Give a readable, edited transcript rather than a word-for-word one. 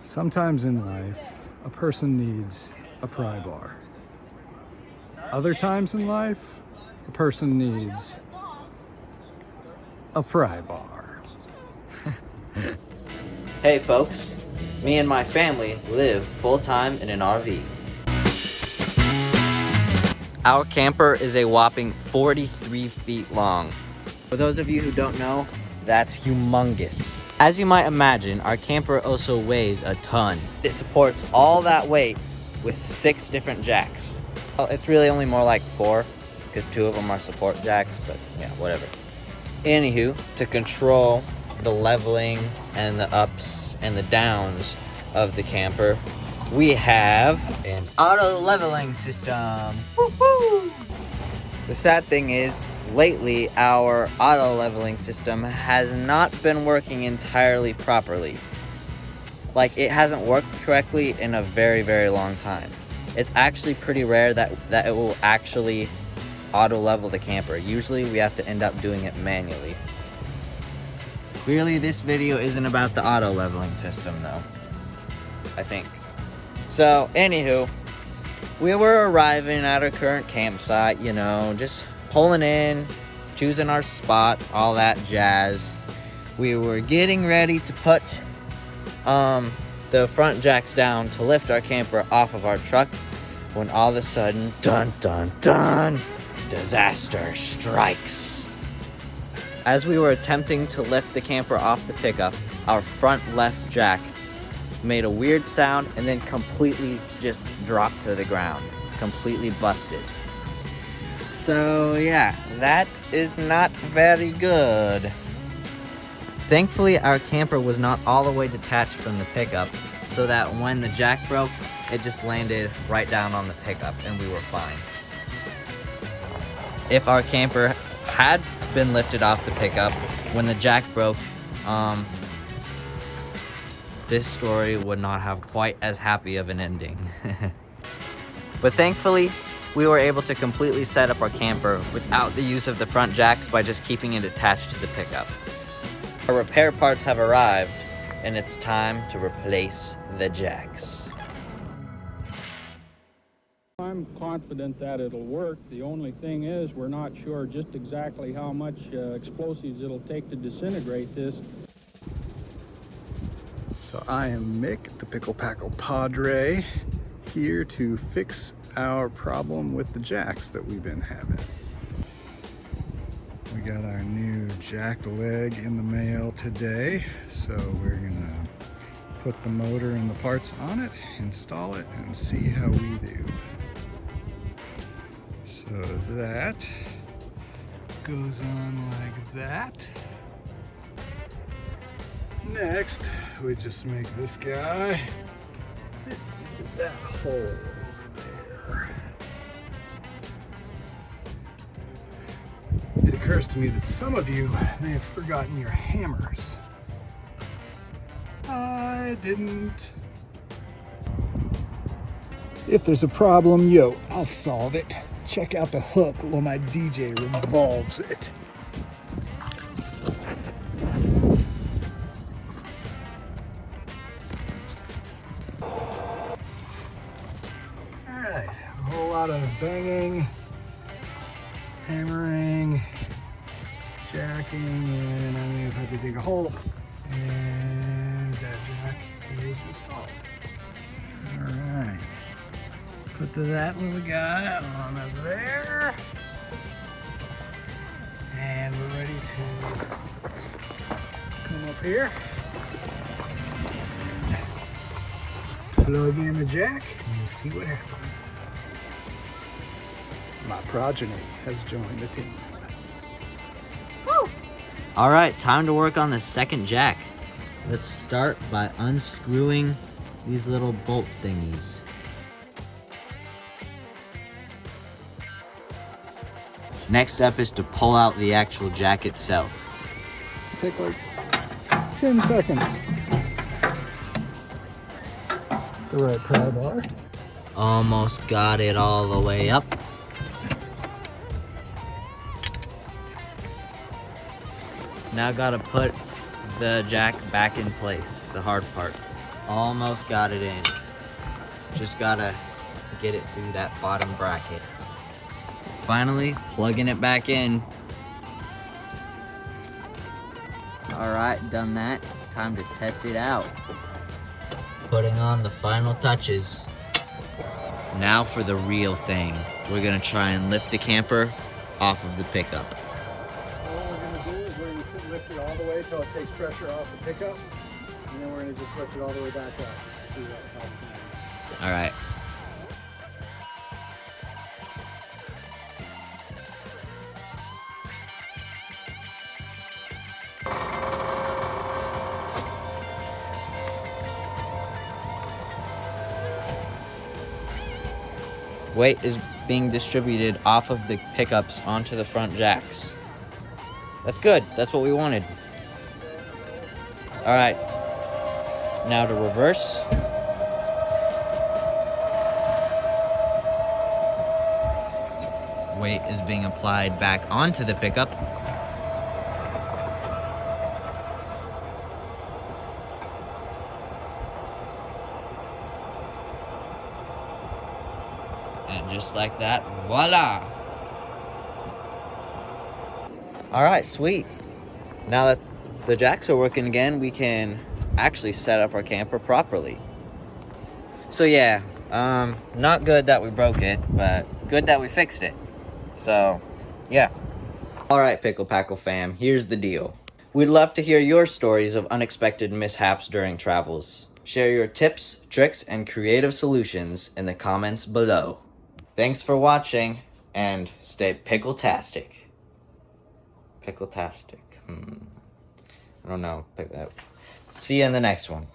Sometimes in life, a person needs a pry bar. Other times in life, a person needs a pry bar. Hey folks, me and my family live full-time in an RV. Our camper is a whopping 43 feet long. For those of you who don't know, that's humongous. As you might imagine, our camper also weighs a ton. It supports all that weight with 6 different jacks. Well, it's really only more like 4, because 2 of them are support jacks, but yeah, whatever. Anywho, to control the leveling and the ups and the downs of the camper, we have an auto leveling system. Woo-hoo! The sad thing is, lately our auto leveling system has not been working entirely properly. Like, it hasn't worked correctly in a very, very long time. It's actually pretty rare that it will actually auto level the camper. Usually we have to end up doing it manually. Clearly this video isn't about the auto leveling system though, I think. So anywho, we were arriving at our current campsite, you know, just pulling in, choosing our spot, all that jazz. We were getting ready to put the front jacks down to lift our camper off of our truck when all of a sudden, dun dun dun, disaster strikes. As we were attempting to lift the camper off the pickup, our front left jack made a weird sound and then completely just dropped to the ground, completely busted. So yeah, that is not very good. Thankfully, our camper was not all the way detached from the pickup, so that when the jack broke, it just landed right down on the pickup and we were fine. If our camper had been lifted off the pickup when the jack broke, this story would not have quite as happy of an ending. But thankfully, we were able to completely set up our camper without the use of the front jacks by just keeping it attached to the pickup. Our repair parts have arrived, and it's time to replace the jacks. I'm confident that it'll work. The only thing is we're not sure just exactly how much explosives it'll take to disintegrate this. So I am Mick, the Pickle Packle Padre, here to fix our problem with the jacks that we've been having. We got our new jack leg in the mail today, so we're gonna put the motor and the parts on it, install it, and see how we do. So that goes on like that. Next, we just make this guy fit into that hole there. It occurs to me that some of you may have forgotten your hammers. I didn't. If there's a problem, yo, I'll solve it. Check out the hook while my DJ revolves it. Alright, a whole lot of banging, hammering, jacking, and I may have had to dig a hole, and that jack is installed. Alright, put that little guy on there, and we're ready to come up here and plug in the jack and see what happens. My progeny has joined the team. All right, time to work on the second jack. Let's start by unscrewing these little bolt thingies. Next step is to pull out the actual jack itself. Take like 10 seconds. The right pry bar. Almost got it all the way up. Now gotta put the jack back in place, the hard part. Almost got it in. Just gotta get it through that bottom bracket. Finally, plugging it back in. All right, done that. Time to test it out. Putting on the final touches. Now for the real thing. We're gonna try and lift the camper off of the pickup. All we're going to do is we're going to lift it all the way until it takes pressure off the pickup. And then we're going to just lift it all the way back up just to see what helps. All right. Weight is being distributed off of the pickups onto the front jacks. That's good. That's what we wanted. All right. Now to reverse. Weight is being applied back onto the pickup. And just like that, voila! All right, sweet. Now that the jacks are working again, we can actually set up our camper properly. So yeah, not good that we broke it, but good that we fixed it. So, yeah. All right, Pickle Packle fam, here's the deal. We'd love to hear your stories of unexpected mishaps during travels. Share your tips, tricks, and creative solutions in the comments below. Thanks for watching, and stay pickle-tastic. Pickle-tastic. I don't know. See you in the next one.